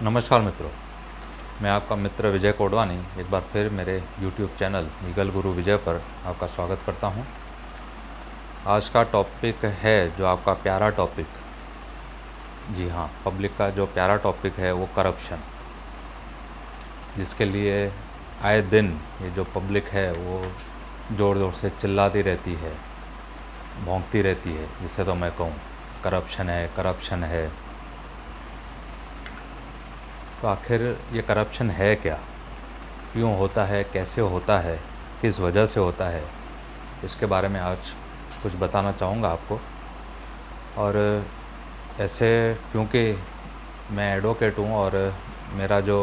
नमस्कार मित्रों, मैं आपका मित्र विजय कोडवानी एक बार फिर मेरे YouTube चैनल लीगल गुरु विजय पर आपका स्वागत करता हूं। आज का टॉपिक है जो आपका प्यारा टॉपिक, जी हाँ, पब्लिक का जो प्यारा टॉपिक है वो करप्शन, जिसके लिए आए दिन ये जो पब्लिक है वो ज़ोर ज़ोर से चिल्लाती रहती है, भौंकती रहती है, जिसे तो मैं कहूँ करप्शन है, करप्शन है। तो आखिर ये करप्शन है क्या, क्यों होता है, कैसे होता है, किस वजह से होता है, इसके बारे में आज कुछ बताना चाहूँगा आपको। और ऐसे क्योंकि मैं एडवोकेट हूँ और मेरा जो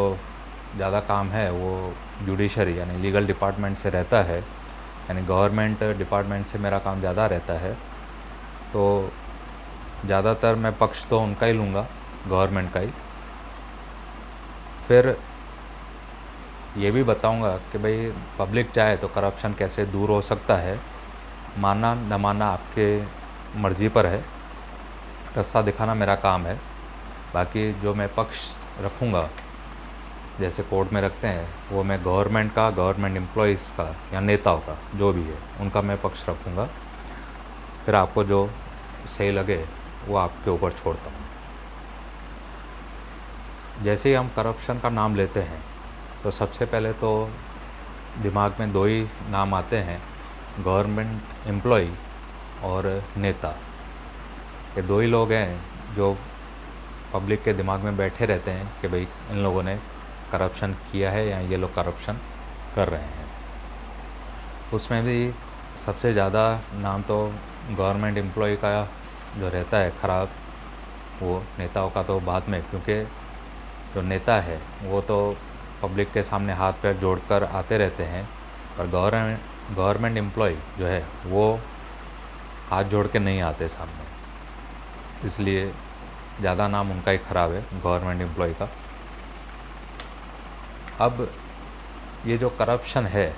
ज़्यादा काम है वो जुडिशरी यानी लीगल डिपार्टमेंट से रहता है, यानी गवर्नमेंट डिपार्टमेंट से मेरा काम ज़्यादा रहता है, तो ज़्यादातर मैं पक्ष तो उनका ही लूँगा, गवर्नमेंट का ही। फिर ये भी बताऊंगा कि भाई पब्लिक चाहे तो करप्शन कैसे दूर हो सकता है। मानना न मानना आपके मर्ज़ी पर है, रास्ता दिखाना मेरा काम है। बाकी जो मैं पक्ष रखूँगा, जैसे कोर्ट में रखते हैं, वो मैं गवर्नमेंट का, गवर्नमेंट एम्प्लॉइज़ का या नेताओं का जो भी है उनका मैं पक्ष रखूँगा। फिर आपको जो सही लगे वो आपके ऊपर छोड़ता हूँ। जैसे ही हम करप्शन का नाम लेते हैं तो सबसे पहले तो दिमाग में दो ही नाम आते हैं, गवर्नमेंट एम्प्लॉय और नेता। ये दो ही लोग हैं जो पब्लिक के दिमाग में बैठे रहते हैं कि भाई इन लोगों ने करप्शन किया है या ये लोग करप्शन कर रहे हैं। उसमें भी सबसे ज़्यादा नाम तो गवर्नमेंट एम्प्लॉय का जो रहता है ख़राब, वो नेताओं का तो बाद में, क्योंकि जो नेता है वो तो पब्लिक के सामने हाथ पैर जोड़कर आते रहते हैं, पर गवर्नमेंट एम्प्लॉय जो है वो हाथ जोड़ के नहीं आते सामने, इसलिए ज़्यादा नाम उनका ही ख़राब है, गवर्नमेंट एम्प्लॉय का। अब ये जो करप्शन है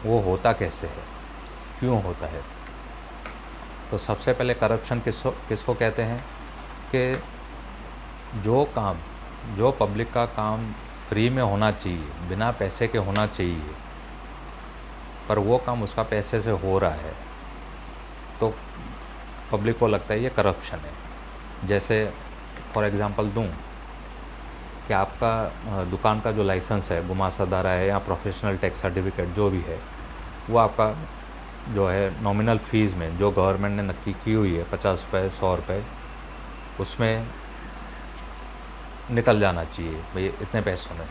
वो होता कैसे है, क्यों होता है? तो सबसे पहले करप्शन किसको कहते हैं कि जो पब्लिक का काम फ्री में होना चाहिए, बिना पैसे के होना चाहिए, पर वो काम उसका पैसे से हो रहा है, तो पब्लिक को लगता है ये करप्शन है। जैसे फॉर एग्ज़ाम्पल दूं कि आपका दुकान का जो लाइसेंस है, गुमास्तादारा है या प्रोफेशनल टैक्स सर्टिफिकेट जो भी है, वो आपका जो है नॉमिनल फ़ीस में जो गवर्नमेंट ने नक्की की हुई है 50 रुपये 100 रुपये, उसमें निकल जाना चाहिए भाई इतने पैसों में।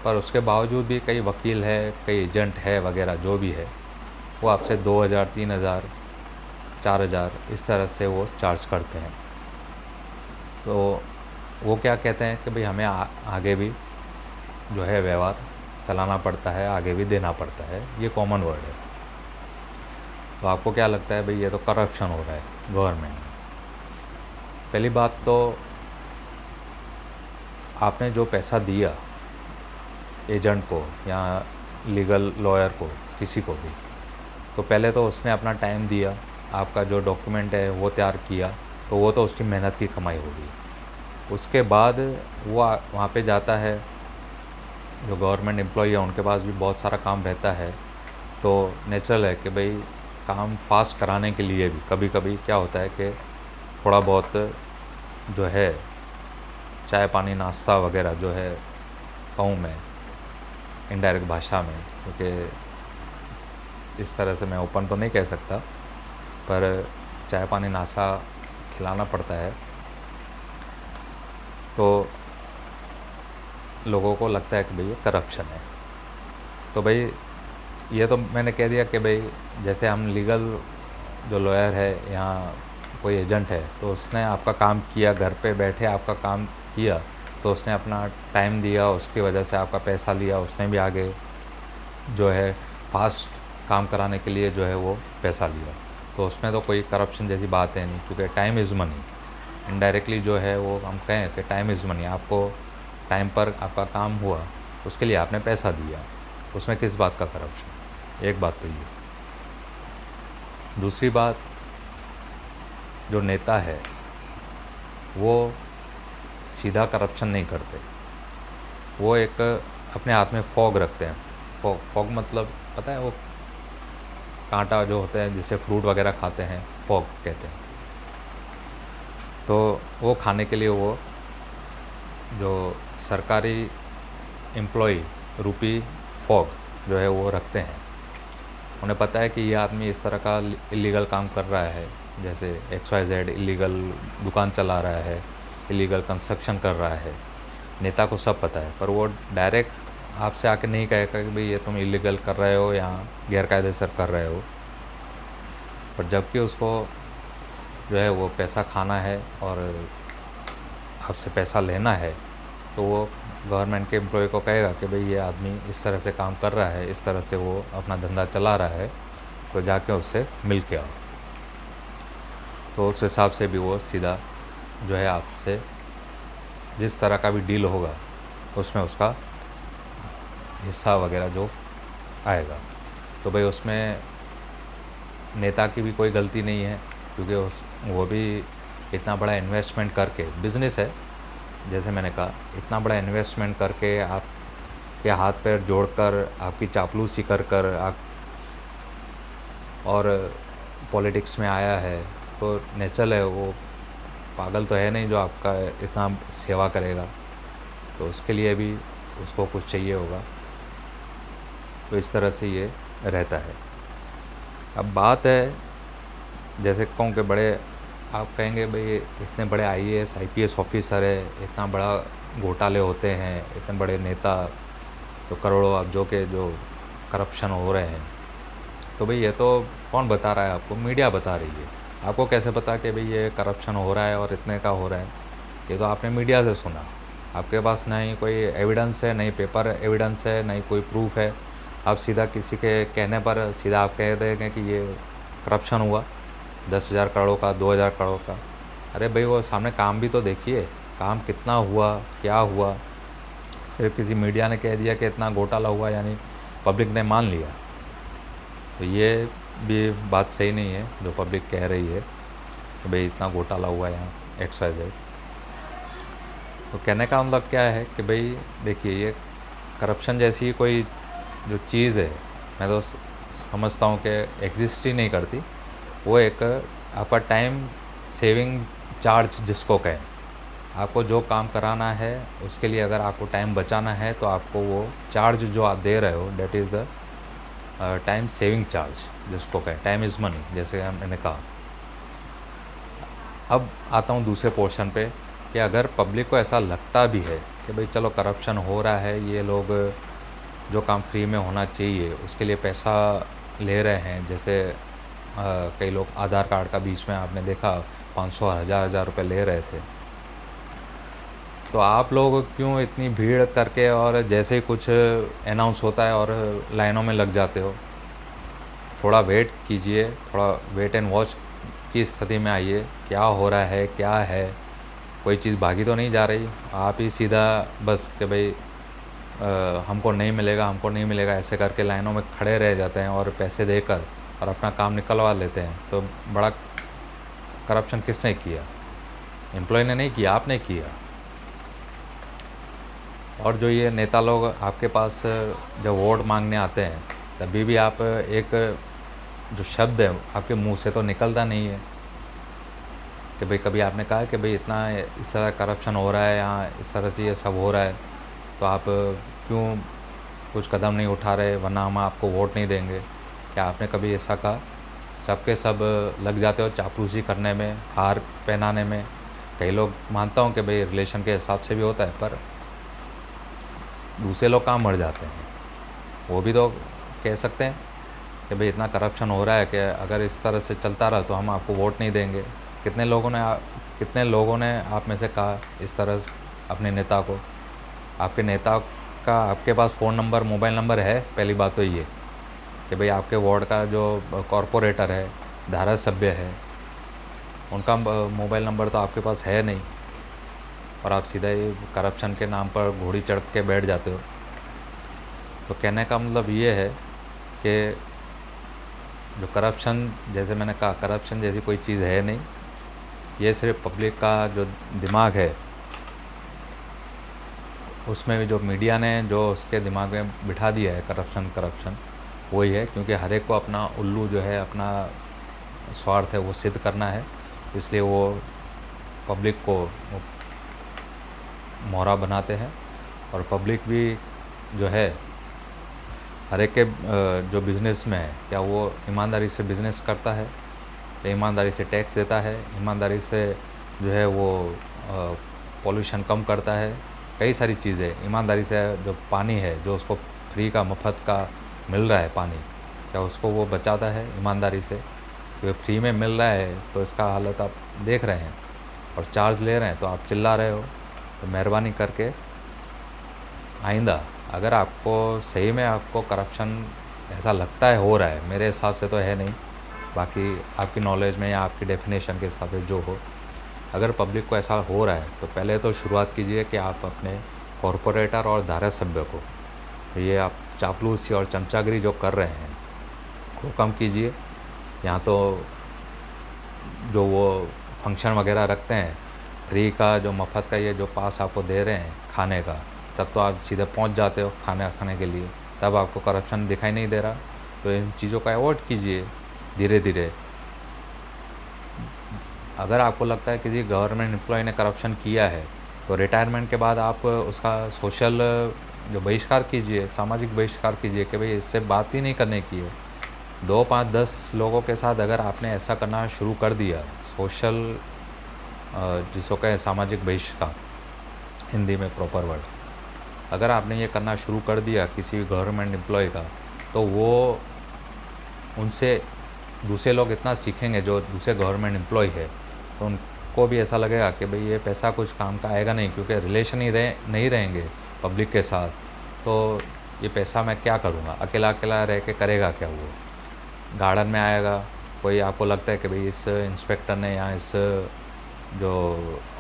पर उसके बावजूद भी कई वकील है, कई एजेंट है वगैरह जो भी है, वो आपसे 2000 3000 4000 इस तरह से वो चार्ज करते हैं। तो वो क्या कहते हैं कि भाई हमें आगे भी जो है व्यवहार चलाना पड़ता है, आगे भी देना पड़ता है, ये कॉमन वर्ड है। तो आपको क्या लगता है भाई ये तो करप्शन हो रहा है गवर्नमेंट में? पहली बात तो आपने जो पैसा दिया एजेंट को या लीगल लॉयर को, किसी को भी, तो पहले तो उसने अपना टाइम दिया, आपका जो डॉक्यूमेंट है वो तैयार किया, तो वो तो उसकी मेहनत की कमाई होगी। उसके बाद वो वहाँ पे जाता है, जो गवर्नमेंट एम्प्लॉय है उनके पास भी बहुत सारा काम रहता है, तो नेचुरल है कि भाई काम पास कराने के लिए भी कभी कभी क्या होता है कि थोड़ा बहुत जो है चाय पानी नाश्ता वगैरह जो है, कहूँ मैं इनडायरेक्ट भाषा में, क्योंकि इस तरह से मैं ओपन तो नहीं कह सकता, पर चाय पानी नाश्ता खिलाना पड़ता है, तो लोगों को लगता है कि भाई ये करप्शन है। तो भाई ये तो मैंने कह दिया कि भाई जैसे हम लीगल जो लॉयर है या कोई एजेंट है, तो उसने आपका काम किया, घर पे बैठे आपका काम किया, तो उसने अपना टाइम दिया, उसकी वजह से आपका पैसा लिया, उसने भी आगे जो है फास्ट काम कराने के लिए जो है वो पैसा लिया, तो उसमें तो कोई करप्शन जैसी बात है नहीं, क्योंकि टाइम इज़ मनी। इनडायरेक्टली जो है वो हम कहें कि टाइम इज़ मनी, आपको टाइम पर आपका काम हुआ, उसके लिए आपने पैसा दिया, उसमें किस बात का करप्शन? एक बात तो ये। दूसरी बात, जो नेता है वो सीधा करप्शन नहीं करते। वो एक अपने हाथ में फॉग रखते हैं। फॉग मतलब पता है, वो कांटा जो होते हैं जिससे फ्रूट वगैरह खाते हैं, फॉग कहते हैं। तो वो खाने के लिए वो जो सरकारी एम्प्लॉय रूपी फॉग जो है वो रखते हैं। उन्हें पता है कि ये आदमी इस तरह का इलीगल काम कर रहा है, जैसे XYZ इलीगल दुकान चला रहा है, इलीगल कंस्ट्रक्शन कर रहा है। नेता को सब पता है, पर वो डायरेक्ट आपसे आके नहीं कहेगा कि भाई ये तुम इलीगल कर रहे हो या गैरकायदेसर कर रहे हो। पर जबकि उसको जो है वो पैसा खाना है और आपसे पैसा लेना है, तो वो गवर्नमेंट के एम्प्लॉय को कहेगा कि भाई ये आदमी इस तरह से काम कर रहा है, इस तरह से वो अपना धंधा चला रहा है, तो जाके उससे मिल के आओ। तो उस हिसाब से भी वो सीधा जो है आपसे जिस तरह का भी डील होगा उसमें उसका हिस्सा वगैरह जो आएगा। तो भाई उसमें नेता की भी कोई गलती नहीं है, क्योंकि वो भी इतना बड़ा इन्वेस्टमेंट करके, बिज़नेस है जैसे मैंने कहा, इतना बड़ा इन्वेस्टमेंट करके आपके हाथ पैर जोड़कर, आपकी चापलूसी कर कर आप और पॉलिटिक्स में आया है, तो नेचुरल है, वो पागल तो है नहीं जो आपका इतना सेवा करेगा। तो उसके लिए भी उसको कुछ चाहिए होगा। तो इस तरह से ये रहता है। अब बात है, जैसे कहूँ कि बड़े, आप कहेंगे भाई इतने बड़े IAS IPS ऑफिसर है, इतना बड़ा घोटाले होते हैं, इतने बड़े नेता, तो करोड़ों अब जो करप्शन हो रहे हैं, तो भाई ये तो कौन बता रहा है आपको? मीडिया बता रही है। आपको कैसे पता कि भाई ये करप्शन हो रहा है और इतने का हो रहा है? ये तो आपने मीडिया से सुना। आपके पास नहीं कोई एविडेंस है, नहीं पेपर एविडेंस है, नहीं कोई प्रूफ है। आप सीधा किसी के कहने पर सीधा आप कह देंगे कि ये करप्शन हुआ 10,000 करोड़ का, 2,000 करोड़ का। अरे भाई वो सामने काम भी तो देखिए, काम कितना हुआ, क्या हुआ। सिर्फ किसी मीडिया ने कह दिया कि इतना घोटाला हुआ, यानी पब्लिक ने मान लिया, तो ये भी बात सही नहीं है जो पब्लिक कह रही है कि भाई इतना घोटाला हुआ यहाँ XYZ। तो कहने का मतलब क्या है कि भाई देखिए, ये करप्शन जैसी कोई जो चीज़ है, मैं तो समझता हूँ कि एग्जिस्ट ही नहीं करती। वो एक आपका टाइम सेविंग चार्ज जिसको कहें, आपको जो काम कराना है उसके लिए अगर आपको टाइम बचाना है, तो आपको वो चार्ज जो आप दे रहे हो, that is the time saving charge जिसको कहें। टाइम इज़ मनी, जैसे मैंने कहा। अब आता हूँ दूसरे पोर्शन पे, कि अगर पब्लिक को ऐसा लगता भी है कि भाई चलो करप्शन हो रहा है, ये लोग जो काम फ्री में होना चाहिए उसके लिए पैसा ले रहे हैं, जैसे कई लोग आधार कार्ड का बीच में आपने देखा 500 हज़ार रुपये ले रहे थे, तो आप लोग क्यों इतनी भीड़ करके और जैसे ही कुछ अनाउंस होता है और लाइनों में लग जाते हो? थोड़ा वेट कीजिए, थोड़ा वेट एंड वॉच की स्थिति में आइए, क्या हो रहा है, क्या है, कोई चीज़ भागी तो नहीं जा रही। आप ही सीधा बस कि भाई हमको नहीं मिलेगा, हमको नहीं मिलेगा, ऐसे करके लाइनों में खड़े रह जाते हैं और पैसे देकर और अपना काम निकलवा लेते हैं। तो बड़ा करप्शन किसने किया? एम्प्लॉय ने नहीं किया, आपने किया। और जो ये नेता लोग आपके पास जब वोट मांगने आते हैं, तभी भी आप एक जो शब्द है आपके मुंह से तो निकलता नहीं है कि भाई कभी आपने कहा कि भाई इतना इस तरह करप्शन हो रहा है या इस तरह से ये सब हो रहा है, तो आप क्यों कुछ कदम नहीं उठा रहे, वरना हम आपको वोट नहीं देंगे? क्या आपने कभी ऐसा कहा? सबके सब लग जाते हो चापलूसी करने में, हार पहनाने में। कई लोग मानता हूँ कि भाई रिलेशन के हिसाब से भी होता है, पर दूसरे लोग कहाँ मर जाते हैं? वो भी तो कह सकते हैं कि भाई इतना करप्शन हो रहा है कि अगर इस तरह से चलता रहा तो हम आपको वोट नहीं देंगे। कितने लोगों ने आप में से कहा इस तरह अपने नेता को? आपके नेता का आपके पास फ़ोन नंबर, मोबाइल नंबर है? पहली बात तो ये कि भाई आपके वार्ड का जो कॉरपोरेटर है, धारा सभ्य है, उनका मोबाइल नंबर तो आपके पास है नहीं, और आप सीधा ही करप्शन के नाम पर घोड़ी चढ़ के बैठ जाते हो। तो कहने का मतलब ये है कि जो करप्शन, जैसे मैंने कहा, करप्शन जैसी कोई चीज़ है नहीं। ये सिर्फ पब्लिक का जो दिमाग है उसमें भी जो मीडिया ने जो उसके दिमाग में बिठा दिया है करप्शन करप्शन, वही है, क्योंकि हर एक को अपना उल्लू जो है, अपना स्वार्थ है वो सिद्ध करना है, इसलिए वो पब्लिक को मोहरा बनाते हैं। और पब्लिक भी जो है हर एक के जो बिज़नेस में है, क्या वो ईमानदारी से बिज़नेस करता है, ईमानदारी से टैक्स देता है, ईमानदारी से जो है वो पॉल्यूशन कम करता है, कई सारी चीज़ें ईमानदारी से, जो पानी है जो उसको फ्री का मुफ्त का मिल रहा है पानी, क्या उसको वो बचाता है ईमानदारी से? तो फ्री में मिल रहा है तो इसका हालत आप देख रहे हैं, और चार्ज ले रहे हैं तो आप चिल्ला रहे हो। तो मेहरबानी करके आइंदा अगर आपको सही में आपको करप्शन ऐसा लगता है हो रहा है, मेरे हिसाब से तो है नहीं, बाकी आपकी नॉलेज में या आपकी डेफिनेशन के हिसाब से जो हो, अगर पब्लिक को ऐसा हो रहा है तो पहले तो शुरुआत कीजिए कि आप अपने कॉरपोरेटर और धारा सभ्य को, ये आप चापलूसी और चमचागिरी जो कर रहे हैं वो कम कीजिए। यहाँ तो जो वो फंक्शन वगैरह रखते हैं, फ्री का जो मुफ्त का ये जो पास आपको दे रहे हैं खाने का, तब तो आप सीधे पहुंच जाते हो खाना खाने के लिए, तब आपको करप्शन दिखाई नहीं दे रहा। तो इन चीज़ों का अवॉइड कीजिए धीरे धीरे। अगर आपको लगता है किसी गवर्नमेंट एम्प्लॉय ने करप्शन किया है तो रिटायरमेंट के बाद आप उसका सोशल जो बहिष्कार कीजिए, सामाजिक बहिष्कार कीजिए कि भाई इससे बात ही नहीं करने की है। 2, 5, 10 लोगों के साथ अगर आपने ऐसा करना शुरू कर दिया, सोशल जिसको कहें सामाजिक बहिष्कार हिंदी में प्रॉपर वर्ड, अगर आपने ये करना शुरू कर दिया किसी गवर्नमेंट एम्प्लॉय का, तो वो उनसे दूसरे लोग इतना सीखेंगे जो दूसरे गवर्नमेंट एम्प्लॉय है, तो उनको भी ऐसा लगेगा कि भाई ये पैसा कुछ काम का आएगा नहीं, क्योंकि रिलेशन ही नहीं रहेंगे पब्लिक के साथ, तो ये पैसा मैं क्या करूँगा, अकेला अकेला रह के करेगा क्या वो। गार्डन में आएगा कोई, आपको लगता है कि भाई इस इंस्पेक्टर ने या इस जो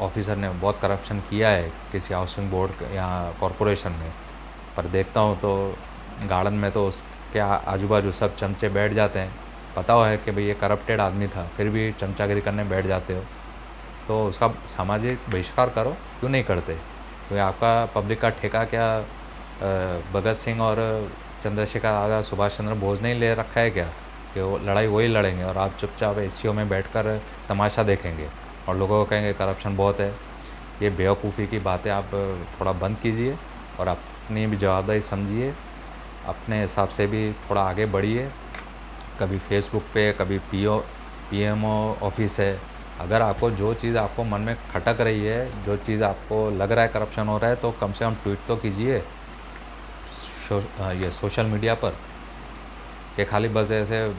ऑफिसर ने बहुत करप्शन किया है किसी हाउसिंग बोर्ड या कॉरपोरेशन में, पर देखता हूँ तो गार्डन में तो उसके आजू बाजू सब चमचे बैठ जाते हैं, पता है कि भाई ये करप्टेड आदमी था, फिर भी चमचागिरी करने बैठ जाते हो। तो उसका सामाजिक बहिष्कार करो, क्यों नहीं करते? तो आपका पब्लिक का ठेका क्या भगत सिंह और चंद्रशेखर आज़ाद, सुभाष चंद्र बोस ने ही ले रखा है क्या कि वो लड़ाई वही लड़ेंगे और आप चुपचाप एसीओ में बैठकर तमाशा देखेंगे और लोगों को कहेंगे करप्शन बहुत है? ये बेवकूफ़ी की बातें आप थोड़ा बंद कीजिए और अपनी भी जवाबदारी समझिए, अपने हिसाब से भी थोड़ा आगे बढ़िए। कभी फेसबुक पे, कभी पीएमओ ऑफिस है, अगर आपको जो चीज़ आपको मन में खटक रही है, जो चीज़ आपको लग रहा है करप्शन हो रहा है, तो कम से कम ट्वीट तो कीजिए ये सोशल मीडिया पर, कि खाली बस ऐसे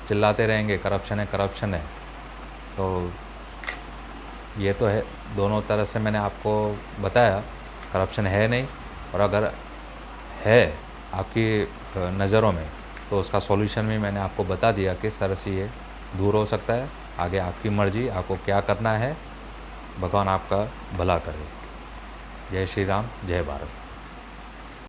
चिल्लाते रहेंगे करप्शन है। तो ये तो है, दोनों तरह से मैंने आपको बताया करप्शन है नहीं, और अगर है आपकी नज़रों में तो उसका सॉल्यूशन भी मैंने आपको बता दिया किस तरह से ये दूर हो सकता है। आगे आपकी मर्ज़ी, आपको क्या करना है, भगवान आपका भला करे। जय श्री राम, जय भारत।